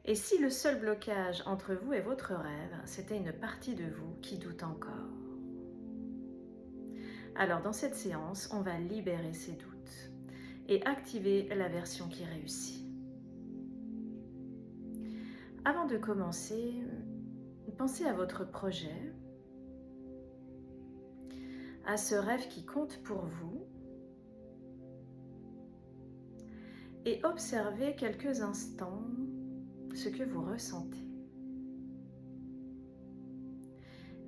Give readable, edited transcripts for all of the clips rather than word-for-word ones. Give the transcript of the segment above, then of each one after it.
Et si le seul blocage entre vous et votre rêve, c'était une partie de vous qui doute encore? Alors dans cette séance, on va libérer ces doutes et activer la version qui réussit. Avant de commencer, pensez à votre projet, à ce rêve qui compte pour vous et observez quelques instants ce que vous ressentez.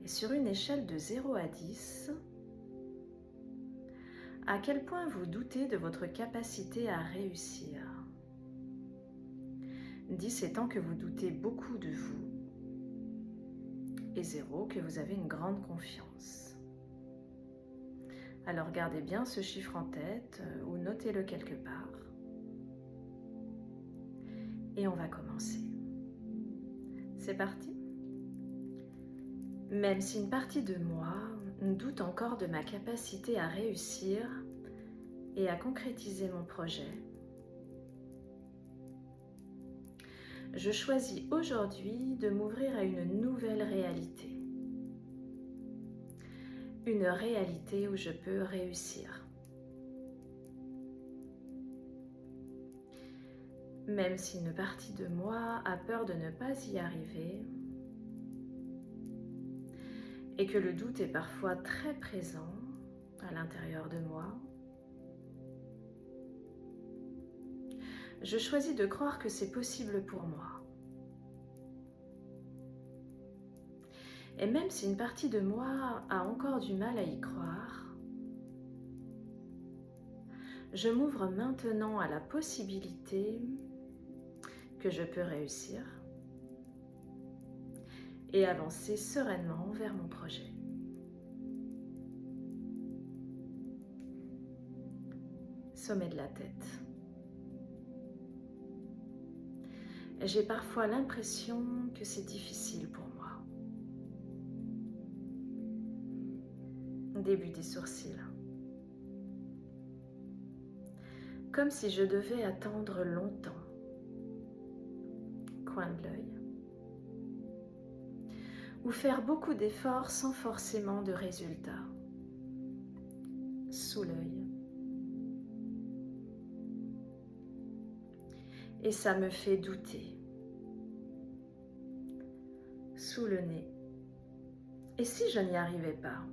Et sur une échelle de 0 à 10, à quel point vous doutez de votre capacité à réussir? 10 étant que vous doutez beaucoup de vous et 0 que vous avez une grande confiance. Alors gardez bien ce chiffre en tête ou notez-le quelque part. Et on va commencer. C'est parti? Même si une partie de moi doute encore de ma capacité à réussir et à concrétiser mon projet, je choisis aujourd'hui de m'ouvrir à une nouvelle réalité. Une réalité où je peux réussir. Même si une partie de moi a peur de ne pas y arriver et que le doute est parfois très présent à l'intérieur de moi, je choisis de croire que c'est possible pour moi. Et même si une partie de moi a encore du mal à y croire, je m'ouvre maintenant à la possibilité que je peux réussir et avancer sereinement vers mon projet. Sommet de la tête. J'ai parfois l'impression que c'est difficile pour moi. Début des sourcils. Comme si je devais attendre longtemps. Coin de l'œil. Ou faire beaucoup d'efforts sans forcément de résultats. Sous l'œil. Et ça me fait douter. Sous le nez. Et si je n'y arrivais pas?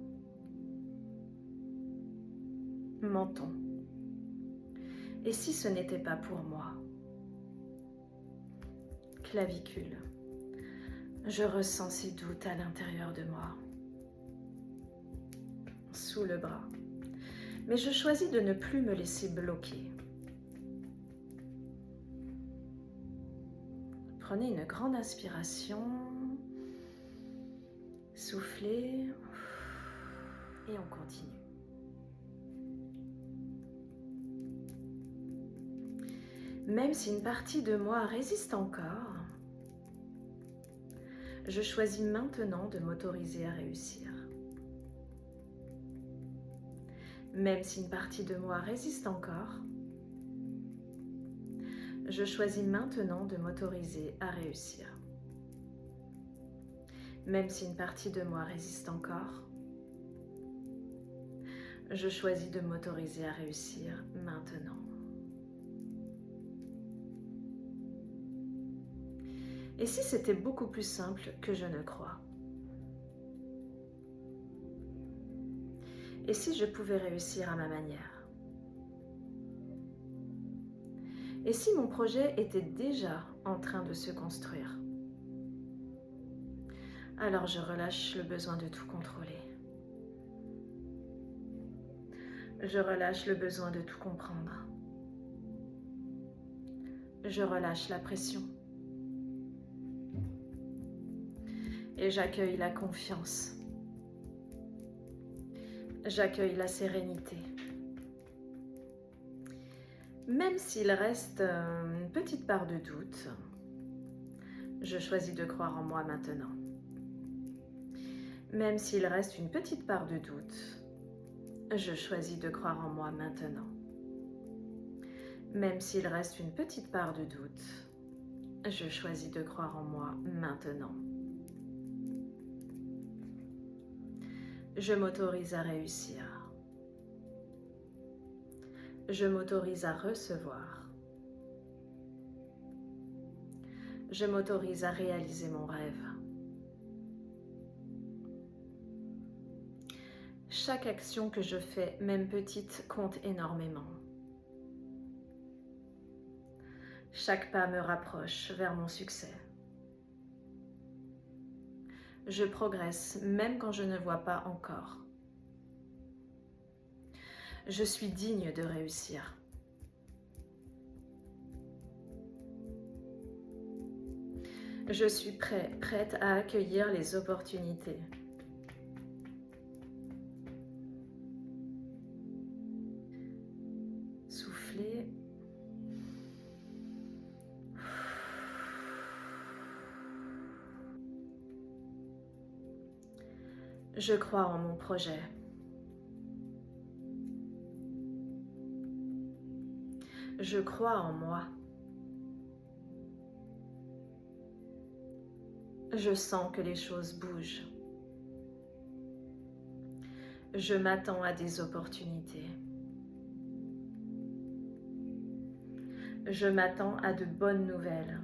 Menton. Et si ce n'était pas pour moi? Clavicule. Je ressens ces doutes à l'intérieur de moi. Sous le bras. Mais je choisis de ne plus me laisser bloquer. Prenez une grande inspiration. Soufflez. Et on continue. Même si une partie de moi résiste encore, je choisis maintenant de m'autoriser à réussir. Même si une partie de moi résiste encore, je choisis maintenant de m'autoriser à réussir. Même si une partie de moi résiste encore, je choisis de m'autoriser à réussir maintenant. Et si c'était beaucoup plus simple que je ne crois? Et si je pouvais réussir à ma manière? Et si mon projet était déjà en train de se construire? Alors je relâche le besoin de tout contrôler. Je relâche le besoin de tout comprendre. Je relâche la pression. Et j'accueille la confiance. J'accueille la sérénité. Même s'il reste une petite part de doute, je choisis de croire en moi maintenant. Même s'il reste une petite part de doute, je choisis de croire en moi maintenant. Même s'il reste une petite part de doute, Je choisis de croire en moi maintenant. Je m'autorise à réussir. Je m'autorise à recevoir. Je m'autorise à réaliser mon rêve. Chaque action que je fais, même petite, compte énormément. Chaque pas me rapproche vers mon succès. Je progresse même quand je ne vois pas encore. Je suis digne de réussir. Je suis prête à accueillir les opportunités. Soufflez. Je crois en mon projet. Je crois en moi. Je sens que les choses bougent. Je m'attends à des opportunités. Je m'attends à de bonnes nouvelles.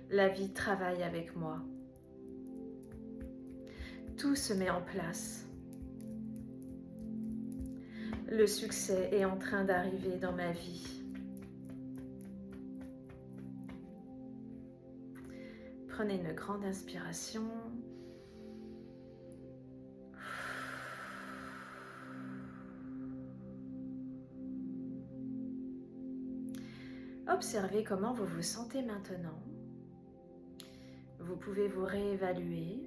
La vie travaille avec moi. Tout se met en place. Le succès est en train d'arriver dans ma vie. Prenez une grande inspiration. Observez comment vous vous sentez maintenant. Vous pouvez vous réévaluer.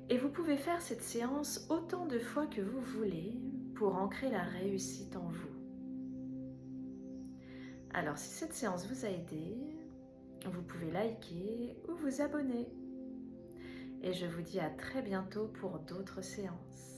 Et vous pouvez faire cette séance autant de fois que vous voulez pour ancrer la réussite en vous. Alors, si cette séance vous a aidé, vous pouvez liker ou vous abonner. Et je vous dis à très bientôt pour d'autres séances.